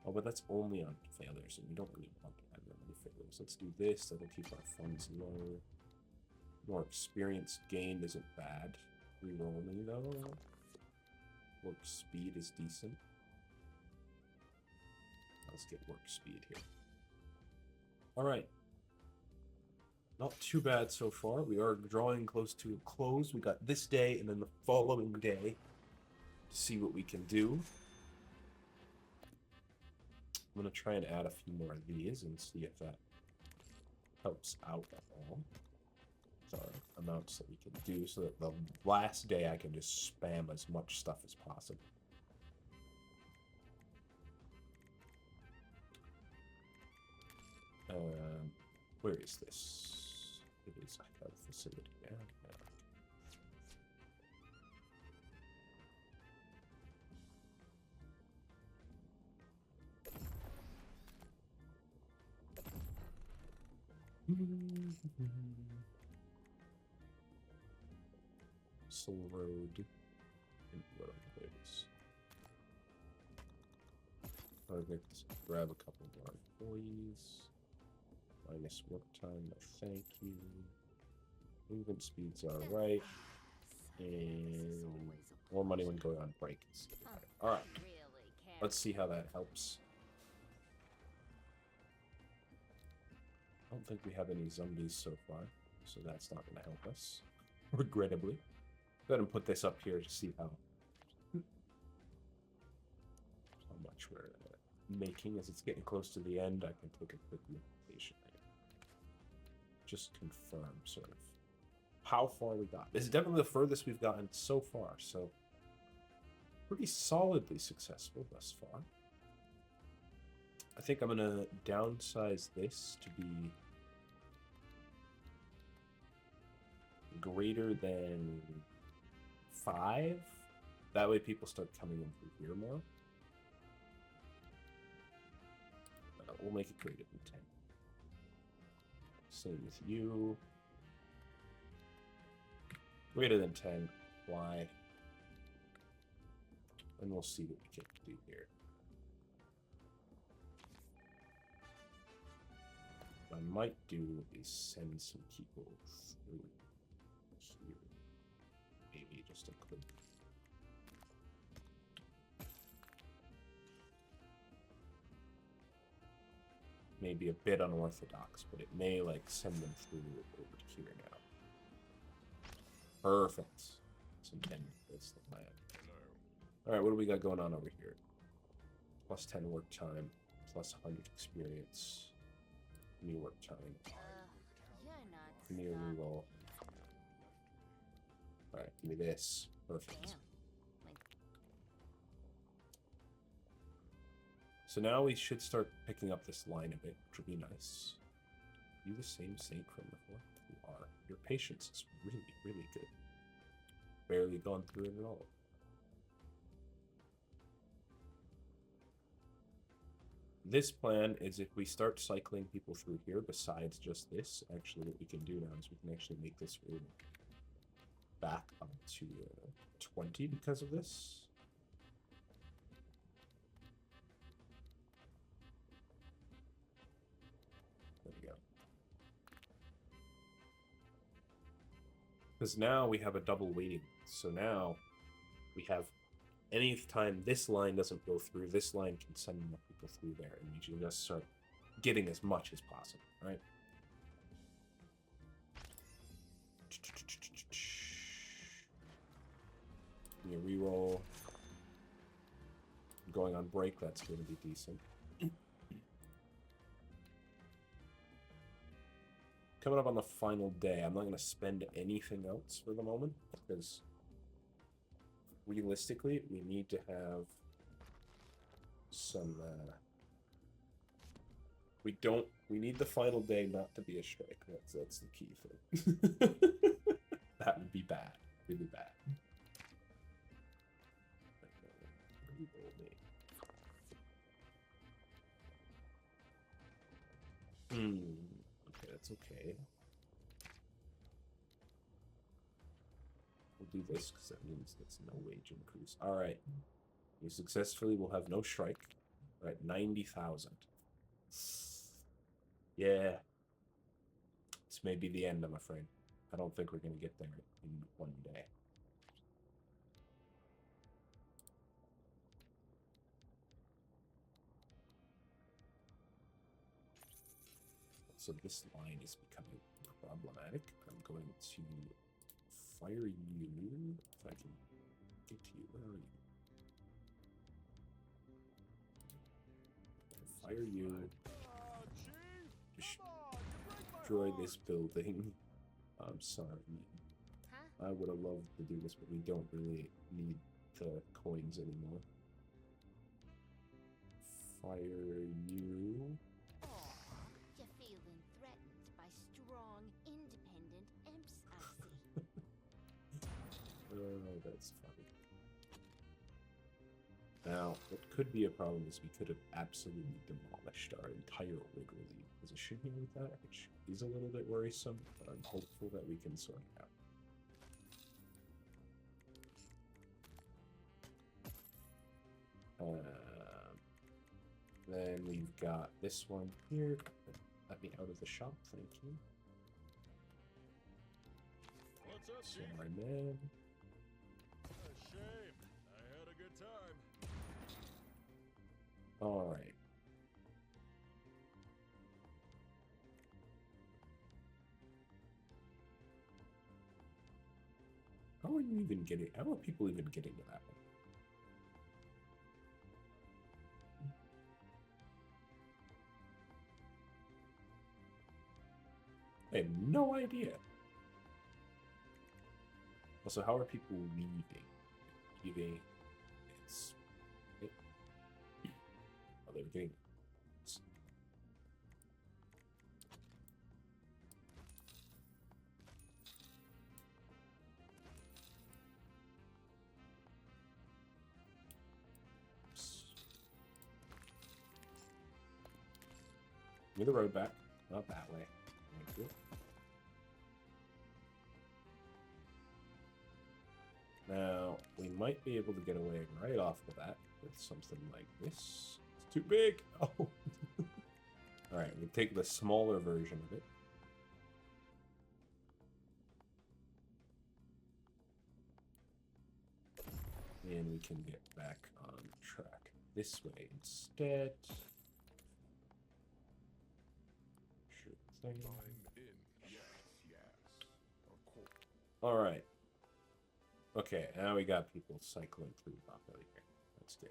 Oh, but that's only on failures, and we don't really want to have that many failures. Let's do this. That'll keep our funds low. More experience gained isn't bad. Rerolling, though. Work speed is decent. Let's get work speed here. Alright. Not too bad so far. We are drawing close to a close. We got this day and then the following day to see what we can do. I'm going to try and add a few more of these and see if that helps out at all. Sorry, amounts that we can do so that the last day I can just spam as much stuff as possible. Where is this? It is a health facility. Yeah. Soul Road. What other ways? Perfect. Grab a couple more employees. Minus work time, no thank you. Movement speed's alright. And more money when going on break. Alright. Let's see how that helps. I don't think we have any zombies so far, so that's not going to help us. Regrettably. Go ahead and put this up here to see how much we're making. As it's getting close to the end, I can take a quick look patient. Just confirm sort of how far we got. This is definitely the furthest we've gotten so far, so pretty solidly successful thus far. I think I'm gonna downsize this to be greater than 5. That way people start coming in through here more. We'll make it greater than 10. Same with you. Greater than 10. Why? And we'll see what we can do here. What I might do is send some people through here. Maybe just a quick. Maybe a bit unorthodox, but it may like send them through over to here now. Perfect. Some 10 is the plan. Alright, what do we got going on over here? Plus 10 work time, plus 100 experience. New work time. New reroll. Alright, give me this. Perfect. So now we should start picking up this line a bit, which would be nice. You the same saint from before? You are. Your patience is really, really good. Barely gone through it at all. This plan is if we start cycling people through here, besides just this, actually what we can do now is we can actually make this room back up to 20 because of this. Because now we have a double waiting. So now we have, any time this line doesn't go through, this line can send more people through there, and we can just start getting as much as possible, right? Give me a reroll. Going on break, that's going to be decent. Coming up on the final day, I'm not going to spend anything else for the moment, because realistically, we need to have some, we need the final day not to be a strike. That's the key thing. That would be bad. Really bad. Okay, that's okay. We'll do this because that means it's no wage increase. All right. You successfully will have no strike. We're at 90,000. Yeah. This may be the end, I'm afraid. I don't think we're going to get there in one day. So this line is becoming problematic. I'm going to fire you. If I can get to you. Where are you? Fire you. Destroy this building. I'm sorry. I would have loved to do this, but we don't really need the coins anymore. Fire you. You're feeling threatened by strong, independent imps, I see. Oh, that's funny. Now, what could be a problem is we could have absolutely demolished our entire Wrigley position here with that, which is a little bit worrisome, but I'm hopeful that we can sort it out. Then we've got this one here. Let me out of the shop, thank you. What's up, Chief? Sorry, man. A shame. I had a good time. All right. How are you even getting? How are people even getting to that one? I have no idea. Also, how are people leaving? Leaving. Oh, they're getting. Give me the road back. Not that way. Thank you. Now, we might be able to get away right off the bat with something like this. It's too big! Oh! Alright, we'll take the smaller version of it. And we can get back on track this way instead. Sure thing. I'm in. Yes. Of course. Alright. Okay, now we got people cycling through properly here. That's good.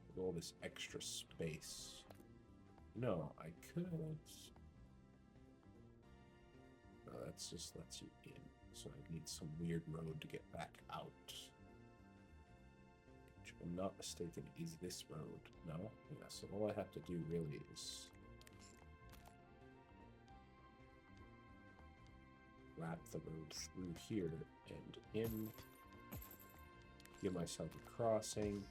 With all this extra space. No, I could. No, that's just lets you in. So I need some weird road to get back out. Which, if I'm not mistaken, is this road. No? Yeah, so all I have to do really is wrap the road through here and in. Give myself a crossing.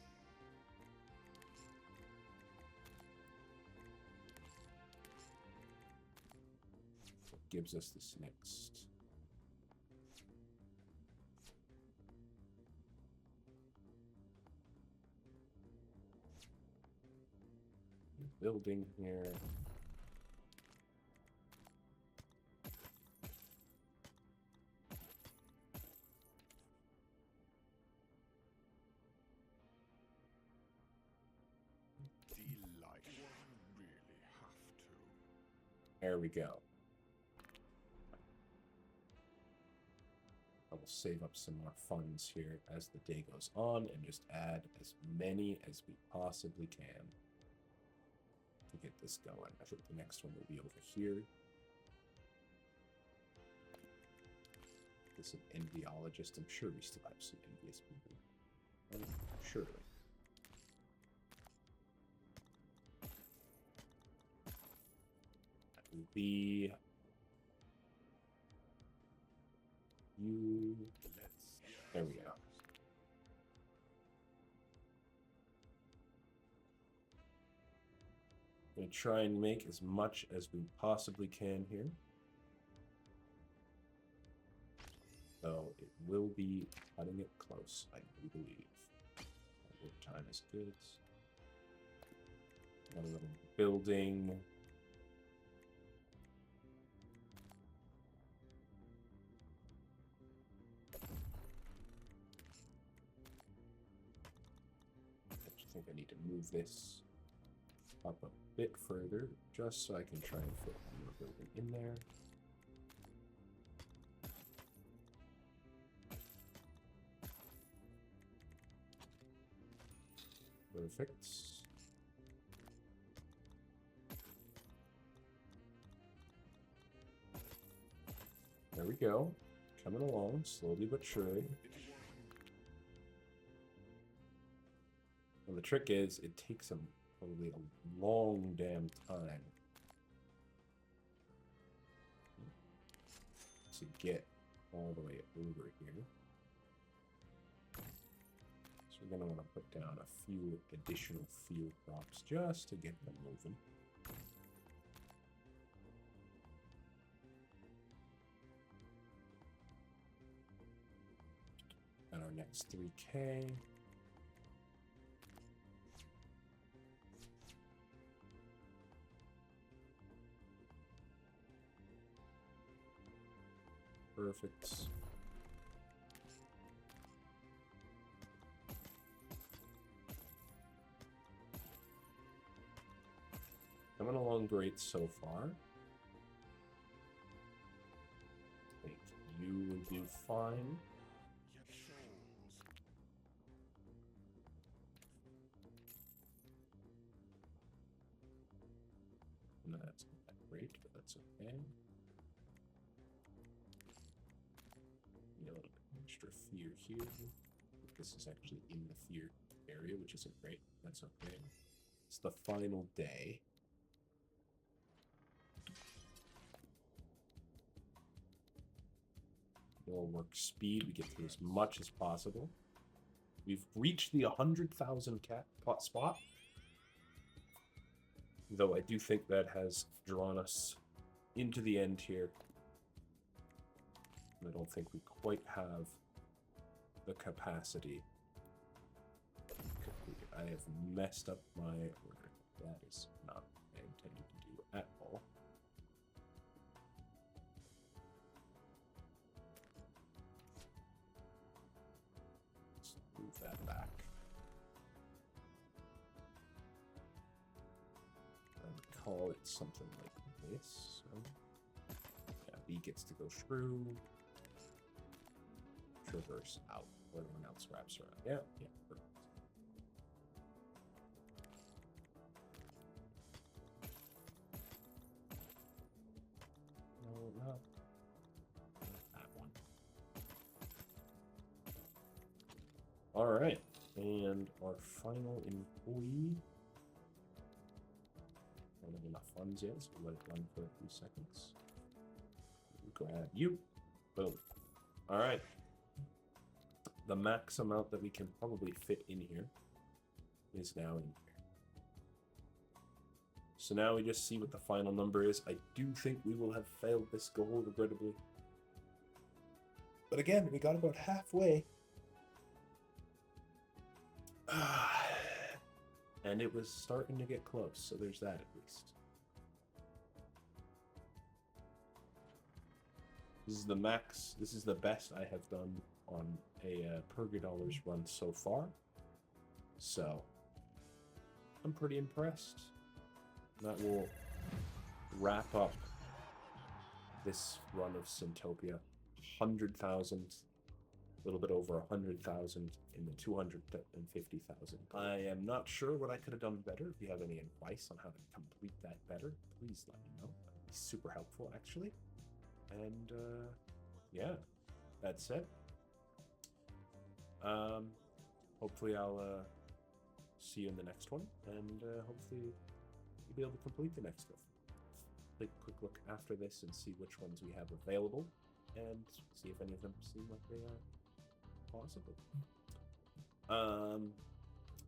Gives us this next building here. Delight. You really have to. There we go. I will save up some more funds here as the day goes on and just add as many as we possibly can to get this going. I think the next one will be over here. There's an enviologist. I'm sure we still have some envious people. Surely. That will be you. There we go. Gonna try and make as much as we possibly can here. Though it will be cutting it close, I do believe. Work time is good. Got a little building. I just think I need to move this up a bit further, just so I can try and fit one more building in there. Perfect. There we go. Coming along, slowly but surely. And the trick is, it takes them probably a long damn time to get all the way over here. So we're going to want to put down a few additional field crops just to get them moving. And our next 3K. Perfect. Coming along great so far. I think you will do fine. No, that's not that great, but that's okay. A little bit extra fear here. This is actually in the fear area, which isn't great. That's okay. It's the final day. More work speed. We get through as much as possible. We've reached the 100,000 cat pot spot. Though I do think that has drawn us into the end here. I don't think we quite have the capacity. I have messed up my order. That is not what I intended to do at all. Let's move that back. I would call it something like this. So, yeah, B gets to go through. Traverse out. Everyone else wraps around. Yeah, yeah, perfect. No, not that one. All right, and our final employee. I don't have enough funds yet, so we'll let it run for a few seconds. Grab you. Boom. All right. The max amount that we can probably fit in here is now in here. So now we just see what the final number is. I do think we will have failed this goal, regrettably. But again, we got about halfway. And it was starting to get close, so there's that at least. This is the max, this is the best I have done on a Purgadollars run so far. So, I'm pretty impressed. That will wrap up this run of Sintopia. 100,000, a little bit over 100,000 in the 250,000. I am not sure what I could have done better. If you have any advice on how to complete that better, please let me know. That would be super helpful, actually. And, yeah, that's it. Hopefully I'll see you in the next one, and hopefully you'll be able to complete the next one. Take a quick look after this and see which ones we have available, and see if any of them seem like they are possible.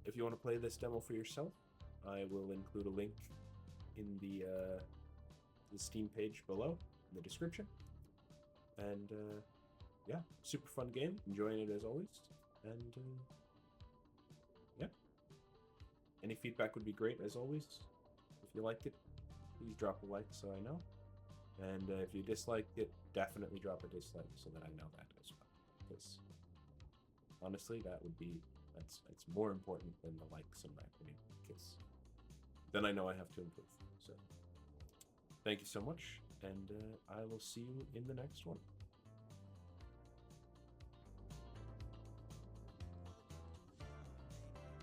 If you want to play this demo for yourself, I will include a link in the Steam page below in the description, and yeah, super fun game. Enjoying it as always. And yeah, any feedback would be great as always. If you liked it, please drop a like so I know. And if you disliked it, definitely drop a dislike so that I know that as well. Because honestly, that's more important than the likes in my opinion. Because then I know I have to improve. So thank you so much, and I will see you in the next one.